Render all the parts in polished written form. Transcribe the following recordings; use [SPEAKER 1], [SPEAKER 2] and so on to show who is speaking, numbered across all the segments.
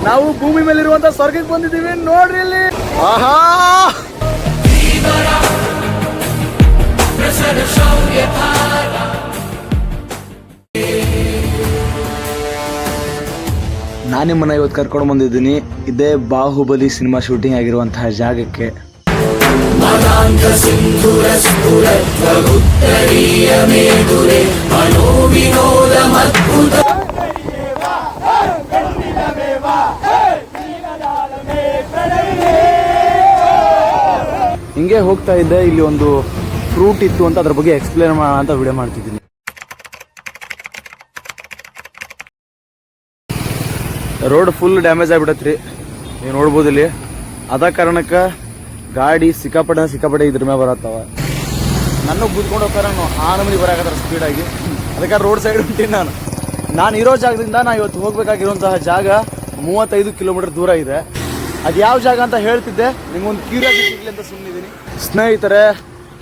[SPEAKER 1] ನಾವು ಭೂಮಿ ಮೇಲಿರುವಂತ ಸ್ವರ್ಗಕ್ಕೆ ಬಂದಿದ್ದೀವಿ ನೋಡ್ರಿ ಇಲ್ಲಿ. ಆಹಾ, ನಾನು ನಿಮ್ಮನ್ನ ಇವತ್ತು ಕರ್ಕೊಂಡು ಬಂದಿದ್ದೀನಿ ಇದೇ ಬಾಹುಬಲಿ ಸಿನಿಮಾ ಶೂಟಿಂಗ್ ಆಗಿರುವಂತಹ ಜಾಗಕ್ಕೆ. ಹಿಂಗೆ ಹೋಗ್ತಾ ಇದ್ದೆ, ಇಲ್ಲಿ ಒಂದು ಫ್ರೂಟ್ ಇತ್ತು ಅಂತ ಅದ್ರ ಬಗ್ಗೆ ಎಕ್ಸ್ಪ್ಲೇನ್ ಮಾಡೋಣ ಅಂತ ವಿಡಿಯೋ ಮಾಡ್ತಿದ್ದೀನಿ. ರೋಡ್ ಫುಲ್ ಡ್ಯಾಮೇಜ್ ಆಗ್ಬಿಡತ್ರಿ, ನೀವು ನೋಡ್ಬೋದು ಇಲ್ಲಿ. ಅದ ಕಾರಣಕ್ಕೆ ಗಾಡಿ ಸಿಕ್ಕಾಪಟ್ಟೆ ಇದ್ರ ಮೇಲೆ ಬರತ್ತವ. ನನ್ನ ಕೂತ್ಕೊಂಡು ಹೋಗ್ತಾರೆ ಆ ನಮೂನಿ ಬರಾಕತ್ತಾರ ಸ್ಪೀಡಾಗಿ. ಅದಕ್ಕೆ ರೋಡ್ ಸೈಡ್ ಹೊಂಟೀನಿ ನಾನು ಇರೋ ಜಾಗದಿಂದ ನಾ ಇವತ್ತು ಹೋಗ್ಬೇಕಾಗಿರುವಂತಹ ಜಾಗ 35 ಕಿಲೋಮೀಟರ್ ದೂರ ಇದೆ. ಅದು ಯಾವ ಜಾಗ ಅಂತ ಹೇಳ್ತಿದ್ದೆ, ನಿಮ್ಗೊಂದು ಕ್ಯೂರಿಯಾಸಿಟಿ ಅಂತ ಸುಮ್ಮನಿದ್ದೀನಿ. ಸ್ನೇಹಿತರೆ,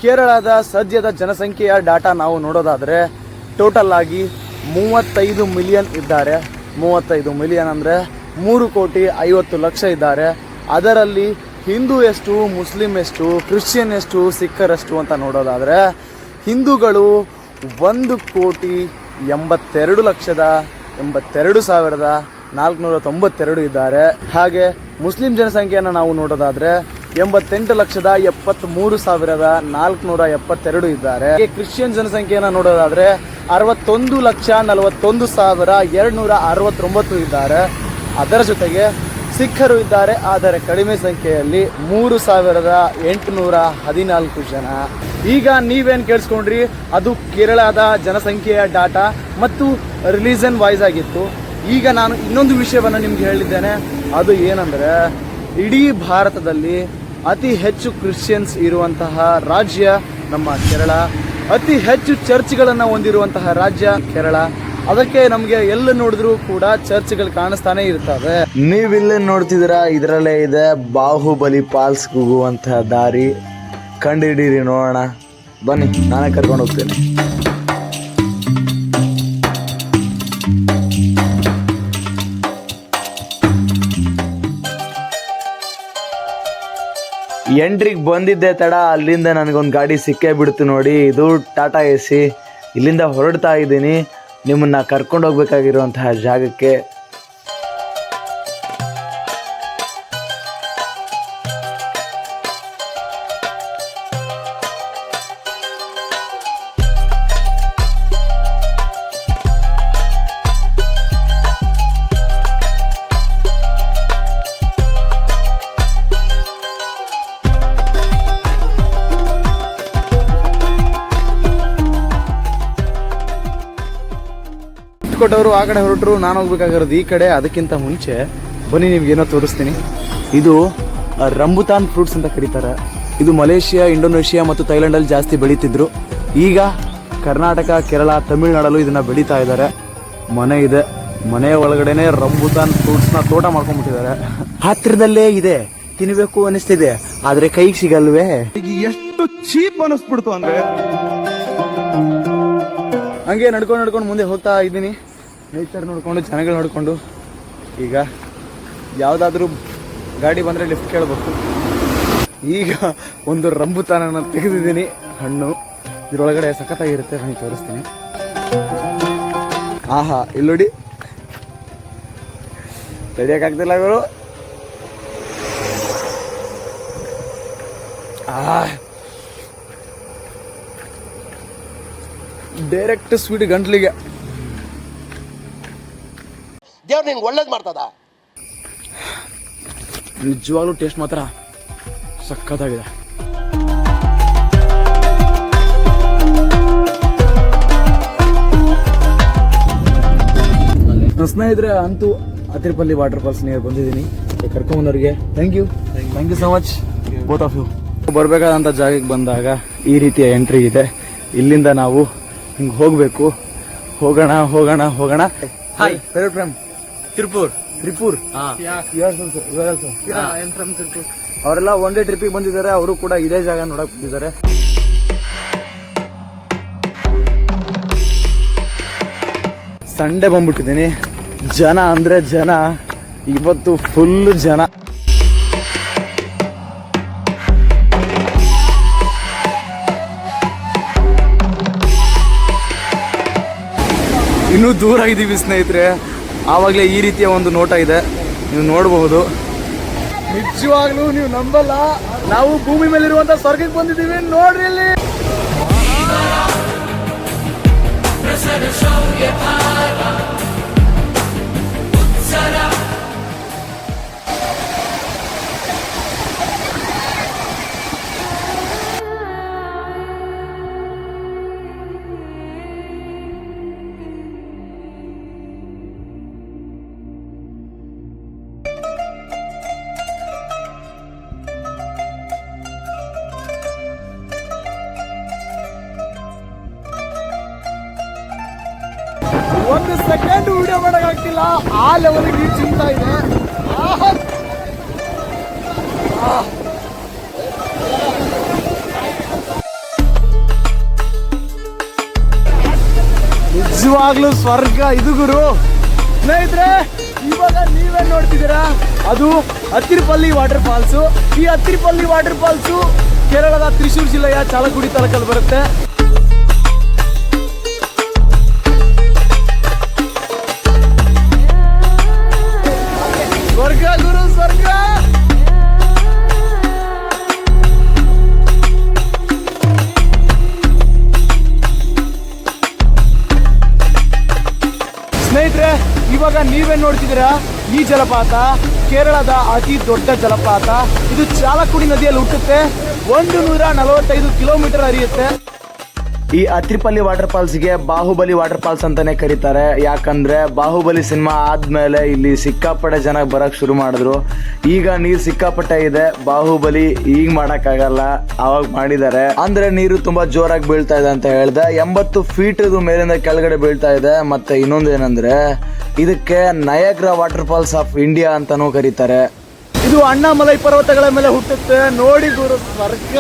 [SPEAKER 1] ಕೇರಳದ ಸದ್ಯದ ಜನಸಂಖ್ಯೆಯ ಡಾಟಾ ನಾವು ನೋಡೋದಾದರೆ ಟೋಟಲ್ ಆಗಿ 35 ಮಿಲಿಯನ್ ಇದ್ದಾರೆ. 35 ಮಿಲಿಯನ್ ಅಂದರೆ 3,50,00,000 ಇದ್ದಾರೆ. ಅದರಲ್ಲಿ ಹಿಂದೂ ಎಷ್ಟು, ಮುಸ್ಲಿಂ ಎಷ್ಟು, ಕ್ರಿಶ್ಚಿಯನ್ ಎಷ್ಟು, ಸಿಖ್ಖರಷ್ಟು ಅಂತ ನೋಡೋದಾದರೆ ಹಿಂದೂಗಳು 1,82,82,492 ಇದ್ದಾರೆ. ಹಾಗೆ ಮುಸ್ಲಿಂ ಜನಸಂಖ್ಯೆಯನ್ನು ನಾವು ನೋಡೋದಾದರೆ 88,73,472 ಇದ್ದಾರೆ. ಕ್ರಿಶ್ಚಿಯನ್ ಜನಸಂಖ್ಯೆಯನ್ನು ನೋಡೋದಾದರೆ 61,41,269 ಇದ್ದಾರೆ. ಅದರ ಜೊತೆಗೆ ಸಿಖ್ಖರು ಇದ್ದಾರೆ, ಆದರೆ ಕಡಿಮೆ ಸಂಖ್ಯೆಯಲ್ಲಿ 3,814 ಜನ. ಈಗ ನೀವೇನು ಕೇಳಿಸ್ಕೊಂಡ್ರಿ, ಅದು ಕೇರಳದ ಜನಸಂಖ್ಯೆಯ ಡಾಟಾ ಮತ್ತು ರಿಲಿಜನ್ ವೈಸ್ ಆಗಿತ್ತು. ಈಗ ನಾನು ಇನ್ನೊಂದು ವಿಷಯವನ್ನು ನಿಮ್ಗೆ ಹೇಳಿದ್ದೇನೆ. ಅದು ಏನಂದರೆ, ಇಡೀ ಭಾರತದಲ್ಲಿ ಅತಿ ಹೆಚ್ಚು ಕ್ರಿಶ್ಚಿಯನ್ಸ್ ಇರುವಂತಹ ರಾಜ್ಯ ನಮ್ಮ ಕೇರಳ. ಅತಿ ಹೆಚ್ಚು ಚರ್ಚ್ಗಳನ್ನು ಹೊಂದಿರುವಂತಹ ರಾಜ್ಯ ಕೇರಳ. ಅದಕ್ಕೆ ನಮಗೆ ಎಲ್ಲ ನೋಡಿದ್ರು ಕೂಡ ಚರ್ಚ್ಗಳು ಕಾಣಿಸ್ತಾನೆ ಇರ್ತವೆ. ನೀವಿಲ್ಲೇ ನೋಡ್ತಿದ್ದೀರಾ, ಇದರಲ್ಲೇ ಇದೆ ಬಾಹುಬಲಿ ಫಾಲ್ಸ್ ಹೋಗುವಂತಹ ದಾರಿ. ಕಂಡಿಡೀರಿ, ನೋಡೋಣ ಬನ್ನಿ, ನಾನೇ ಕರ್ಕೊಂಡು ಹೋಗ್ತೇನೆ. ಎಂಟ್ರಿಗೆ ಬಂದಿದ್ದೆ ತಡ, ಅಲ್ಲಿಂದ ನನಗೊಂದು ಗಾಡಿ ಸಿಕ್ಕೇ ಬಿಡ್ತು ನೋಡಿ. ಇದು ಟಾಟಾ AC. ಇಲ್ಲಿಂದ ಹೊರಡ್ತಾ ಇದ್ದೀನಿ ನಿಮ್ಮನ್ನ ಕರ್ಕೊಂಡು ಹೋಗ್ಬೇಕಾಗಿರುವಂತಹ ಜಾಗಕ್ಕೆ. ಕೊಟ್ಟವರು ಆ ಕಡೆ ಹೊರಟರು, ನಾನು ಹೋಗ್ಬೇಕಾಗಿರೋದು ಈ ಕಡೆ. ಅದಕ್ಕಿಂತ ಮುಂಚೆ ಬನ್ನಿ ನಿಮ್ಗೆ ಏನೋ ತೋರಿಸ್ತೀನಿ. ಇದು ರಂಬುತಾನ್ ಫ್ರೂಟ್ಸ್ ಅಂತ ಕರೀತಾರೆ. ಇದು ಮಲೇಷಿಯಾ, ಇಂಡೋನೇಷಿಯಾ ಮತ್ತು ಥೈಲ್ಯಾಂಡಲ್ಲಿ ಜಾಸ್ತಿ ಬೆಳೀತಿದ್ರು. ಈಗ ಕರ್ನಾಟಕ, ಕೇರಳ, ತಮಿಳುನಾಡಲ್ಲೂ ಇದನ್ನ ಬೆಳೀತಾ ಇದ್ದಾರೆ. ಮನೆ ಇದೆ, ಮನೆಯ ಒಳಗಡೆನೆ ರಂಬುತಾನ್ ಫ್ರೂಟ್ಸ್ನ ತೋಟ ಮಾಡ್ಕೊಂಡ್ಬಿಟ್ಟಿದ್ದಾರೆ. ಹತ್ತಿರದಲ್ಲೇ ಇದೆ, ತಿನ್ಬೇಕು ಅನಿಸ್ತಿದೆ, ಆದ್ರೆ ಕೈಗೆ ಸಿಗಲ್ವೇ. ಎಷ್ಟು ಚೀಪ್ ಅನಿಸ್ಬಿಡ್ತು ಅಂದ್ರೆ. ಹಂಗೆ ನಡ್ಕೊಂಡು ಮುಂದೆ ಹೋಗ್ತಾ ಇದ್ದೀನಿ, ನೇಚರ್ ನೋಡಿಕೊಂಡು, ಜನಗಳು ನೋಡಿಕೊಂಡು. ಈಗ ಯಾವುದಾದ್ರೂ ಗಾಡಿ ಬಂದರೆ ಲಿಫ್ಟ್ ಕೇಳಬೇಕು. ಈಗ ಒಂದು ರಂಬುತಾನನ್ನು ತೆಗೆದಿದ್ದೀನಿ, ಹಣ್ಣು. ಇದರೊಳಗಡೆ ಸಖತ್ತಾಗಿರುತ್ತೆ, ನಾನು ತೋರಿಸ್ತೀನಿ. ಆಹಾ, ಇಲ್ಲಿ ನೋಡಿ, ತಡಿಯೋಕ್ಕಾಗ್ತಿಲ್ಲ ಇವರು. ಡೈರೆಕ್ಟ್ ಸ್ವೀಟ್ ಗಂಟ್ಲಿಗೆ.
[SPEAKER 2] ದೇವ್ರು ನಿಂಗೆ ಒಳ್ಳೇದು ಮಾಡ್ತದ.
[SPEAKER 1] ನಿಜವಾಗ್ಲೂ ಟೇಸ್ಟ್ ಮಾತ್ರ ಸಖತ್ತಾಗಿದೆ. ಸ್ನೇಹಿತರೆ, ಅಂತೂ ಅತಿರಪಲ್ಲಿ ವಾಟರ್ ಫಾಲ್ಸ್ ನಿಯರ್ ಬಂದಿದ್ದೀನಿ. ಕರ್ಕೊಂಬಂದವ್ರಿಗೆ thank you so much, both of you. ಬರಬೇಕಾದಂಥ ಜಾಗಕ್ಕೆ ಬಂದಾಗ ಈ ರೀತಿಯ ಎಂಟ್ರಿ ಇದೆ. ಇಲ್ಲಿಂದ ನಾವು ಹಿಂಗೆ ಹೋಗಬೇಕು. ಹೋಗೋಣ. Hi, favourite from Tripur. ಅವರೆಲ್ಲ ಒನ್ ಡೇ ಟ್ರಿಪ್ಪಿಗೆ ಬಂದಿದ್ದಾರೆ. ಅವರು ಕೂಡ ಇದೇ ಜಾಗ ನೋಡಕ್ ಬಂದಿದ್ದಾರೆ. ಸಂಡೇ ಬಂದ್ಬಿಟ್ಟಿದ್ದೀನಿ. ಜನ ಅಂದ್ರೆ ಜನ ಇವತ್ತು ಫುಲ್ ಜನ. ಇನ್ನೂ ದೂರ ಇದ್ದೀವಿ ಸ್ನೇಹಿತರೆ, ಆವಾಗಲೇ ಈ ರೀತಿಯ ಒಂದು ನೋಟ ಇದೆ, ನೀವು ನೋಡಬಹುದು. ನಿಜವಾಗ್ಲೂ ನೀವು ನಂಬಲ್ಲ, ನಾವು ಭೂಮಿ ಮೇಲಿರುವಂತ ಸ್ವರ್ಗಕ್ಕೆ ಬಂದಿದ್ದೀವಿ. ನೋಡ್ರಿ ಇಲ್ಲಿ. ಒಂದು ಸೆಕೆಂಡ್ ವಿಡಿಯೋ ಮಾಡೋಕ್ಕಾಗ್ತಿಲ್ಲ, ಆ ಲೆವೆಲ್ಗೆ ನೀರು ಚಿಂತಾ ಇದೆ. ನಿಜವಾಗ್ಲೂ ಸ್ವರ್ಗ ಇದು ಗುರು. ಸ್ನೇಹಿತರೆ, ಇವಾಗ ನೀವೇನ್ ನೋಡ್ತಿದ್ದೀರಾ, ಅದು ಅತ್ತಿರಪಲ್ಲಿ ವಾಟರ್ ಫಾಲ್ಸು. ಈ ಅತ್ತಿರಪಲ್ಲಿ ವಾಟರ್ ಫಾಲ್ಸು ಕೇರಳದ ತ್ರಿಶೂರ್ ಜಿಲ್ಲೆಯ ಚಾಲಕ್ಕುಡಿ ತಾಲೂಕಲ್ಲಿ ಬರುತ್ತೆ. ಸ್ವರ್ಗ ಗುರು, ಸ್ವರ್ಗ. ಸ್ನೇಹಿತರೆ, ಇವಾಗ ನೀವೇನ್ ನೋಡ್ತಿದ್ದೀರಾ, ಈ ಜಲಪಾತ ಕೇರಳದ ಅತಿ ದೊಡ್ಡ ಜಲಪಾತ. ಇದು ಚಾಲಕ್ಕುಡಿ ನದಿಯಲ್ಲಿ ಹುಟ್ಟುತ್ತೆ. 145 ಕಿಲೋಮೀಟರ್ ಹರಿಯುತ್ತೆ. ಈ ಅತ್ತಿರಪಲ್ಲಿ ವಾಟರ್ ಫಾಲ್ಸ್ಗೆ ಬಾಹುಬಲಿ ವಾಟರ್ ಫಾಲ್ಸ್ ಅಂತಾನೆ ಕರೀತಾರೆ. ಯಾಕಂದ್ರೆ ಬಾಹುಬಲಿ ಸಿನಿಮಾ ಆದ್ಮೇಲೆ ಇಲ್ಲಿ ಸಿಕ್ಕಾಪಟ್ಟೆ ಜನ ಬರಕ್ ಶುರು ಮಾಡಿದ್ರು. ಈಗ ನೀರು ಸಿಕ್ಕಾಪಟ್ಟೆ ಇದೆ, ಬಾಹುಬಲಿ ಈಗ ಮಾಡಕ್ಕಾಗಲ್ಲ, ಅವಾಗ ಮಾಡಿದ್ದಾರೆ. ಅಂದ್ರೆ ನೀರು ತುಂಬಾ ಜೋರಾಗಿ ಬೀಳ್ತಾ ಇದೆ ಅಂತ ಹೇಳ್ದೆ. 80 ಫೀಟ್ ಮೇಲಿಂದ ಕೆಳಗಡೆ ಬೀಳ್ತಾ ಇದೆ. ಮತ್ತೆ ಇನ್ನೊಂದು ಏನಂದ್ರೆ, ಇದಕ್ಕೆ ನಯಾಗ್ರಾ ವಾಟರ್ ಫಾಲ್ಸ್ ಆಫ್ ಇಂಡಿಯಾ ಅಂತಾನೂ ಕರೀತಾರೆ. ಇದು ಅಣ್ಣಾಮಲೈ ಪರ್ವತಗಳ ಮೇಲೆ ಹುಟ್ಟುತ್ತೆ. ನೋಡಿ ಗುರು, ಸ್ವರ್ಗ.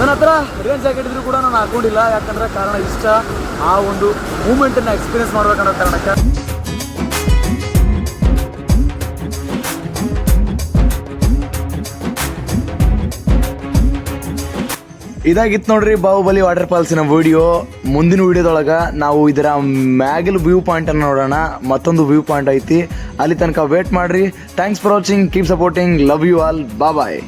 [SPEAKER 1] ನನ್ನ ಹತ್ರ ರೇಂಜ್ ಜಾಕೆಟ್ ಇದ್ರೂ ಕೂಡ ನಾನು ಹಾಕೊಂಡಿಲ್ಲ, ಯಾಕಂದ್ರೆ ಕಾರಣ ಇಷ್ಟ, ಆ ಒಂದು ಮೂಮೆಂಟನ್ನು ಎಕ್ಸ್ಪೀರಿಯನ್ಸ್ ಮಾಡ್ಬೇಕನ್ನೋ ಕಾರಣಕ್ಕೆ. ಇದಾಗಿತ್ತು ನೋಡ್ರಿ ಬಾಹುಬಲಿ ವಾಟರ್ ಫಾಲ್ಸಿನ ವಿಡಿಯೋ. ಮುಂದಿನ ವಿಡಿಯೋದೊಳಗೆ ನಾವು ಇದರ ಮ್ಯಾಗಲ್ ವ್ಯೂ ಪಾಯಿಂಟ್ ಅನ್ನು ನೋಡೋಣ. ಮತ್ತೊಂದು ವ್ಯೂ ಪಾಯಿಂಟ್ ಐತಿ, ಅಲ್ಲಿ ತನಕ ವೇಟ್ ಮಾಡ್ರಿ. Thanks for watching, keep supporting, love you all, bye.